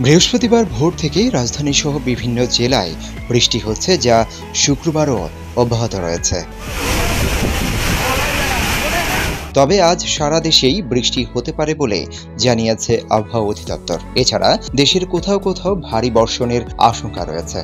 বৃহস্পতিবার ভোর থেকেই রাজধানী সহ বিভিন্ন জেলায় বৃষ্টি হচ্ছে, যা শুক্রবারও অব্যাহত রয়েছে। তবে আজ সারা দেশেই বৃষ্টি হতে পারে বলে জানিয়েছে আবহাওয়া অধিদপ্তর। এছাড়া দেশের কোথাও কোথাও ভারী বর্ষণের আশঙ্কা রয়েছে।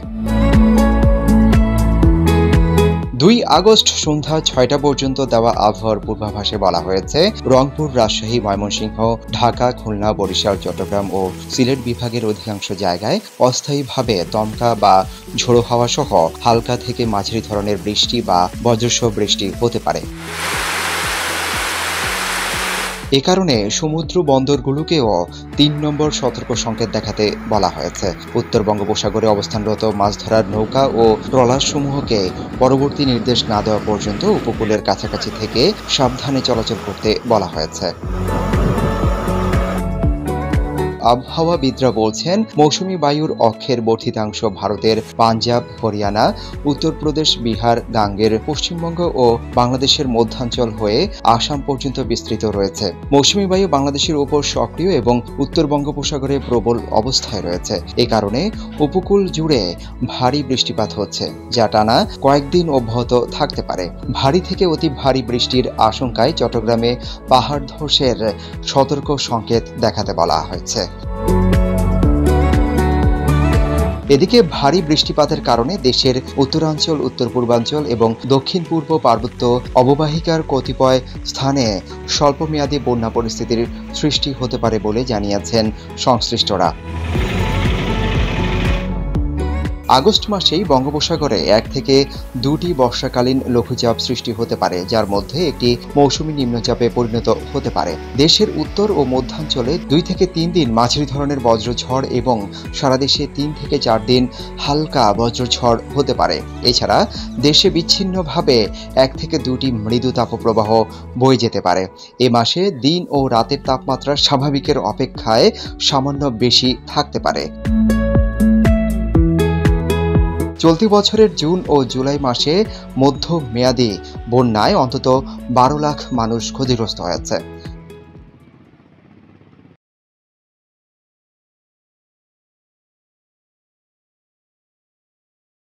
2 আগস্ট সন্ধ্যা 6টা পর্যন্ত দেওয়া আবহাওয়ার পূর্বাভাসে বলা হয়েছে, রংপুর, রাজশাহী, ময়মনসিংহ, ঢাকা, খুলনা, বরিশাল, চট্টগ্রাম ও সিলেট বিভাগের অধিকাংশ জায়গায় অস্থায়ীভাবে দমকা বা ঝোড়ো হাওয়া সহ হালকা থেকে মাঝারি ধরনের বৃষ্টি বা বজ্রসহ বৃষ্টি হতে পারে। এ কারণে সমুদ্র বন্দরগুলোকেও 3 নম্বর সতর্ক সংকেত দেখাতে বলা হয়েছে। উত্তর বঙ্গোপসাগরে অবস্থানরত মাছ ধরার নৌকা ও ট্রলারসমূহকে পরবর্তী নির্দেশ না দেওয়া পর্যন্ত উপকূলের কাছাকাছি থেকে সাবধানে চলাচল করতে বলা হয়েছে। আবহাওয়াবিদরা বলছেন, মৌসুমী বায়ুর অক্ষের বর্ধিতাংশ ভারতের পাঞ্জাব, হরিয়ানা, উত্তরপ্রদেশ, বিহার, গাঙ্গের পশ্চিমবঙ্গ ও বাংলাদেশের মধ্যাঞ্চল হয়ে আসাম পর্যন্ত বিস্তৃত রয়েছে। মৌসুমী বায়ু বাংলাদেশের উপর সক্রিয় এবং উত্তর বঙ্গোপসাগরে প্রবল অবস্থায় রয়েছে। এ কারণে উপকূল জুড়ে ভারী বৃষ্টিপাত হচ্ছে, যা টানা কয়েকদিন অব্যাহত থাকতে পারে। ভারী থেকে অতি ভারী বৃষ্টির আশঙ্কায় চট্টগ্রামে পাহাড় ধসের সতর্ক সংকেত দেখাতে বলা হয়েছে। এদিকে ভারী বৃষ্টিপাতের কারণে দেশের উত্তরাঞ্চল, উত্তর পূর্বাঞ্চল এবং দক্ষিণ পূর্ব পার্বত্য অববাহিকার কতিপয় স্থানে স্বল্পমেয়াদী বন্যা পরিস্থিতির সৃষ্টি হতে পারে বলে জানিয়েছেন সংশ্লিষ্টরা। আগস্ট মাসেই বঙ্গোপসাগরে 1 থেকে 2টি বর্ষাকালীন লঘুচাপ সৃষ্টি হতে পারে, যার মধ্যে একটি মৌসুমী নিম্নচাপে পরিণত হতে পারে। দেশের উত্তর ও মধ্যাঞ্চলে 2 থেকে 3 দিন মাঝারি ধরনের বজ্রঝড় এবং সারা দেশে 3 থেকে 4 দিন হালকা বজ্রঝড় হতে পারে। এছাড়া দেশে বিচ্ছিন্নভাবে 1 থেকে 2টি মৃদু তাপপ্রবাহ বয়ে যেতে পারে। এ মাসে দিন ও রাতের তাপমাত্রা স্বাভাবিকের অপেক্ষায় সামান্য বেশি থাকতে পারে। চলতি বছরের জুন ও জুলাই মাসে মধ্যমেয়াদী বন্যায় অন্তত 12 লাখ মানুষ ক্ষতিগ্রস্ত হয়েছে।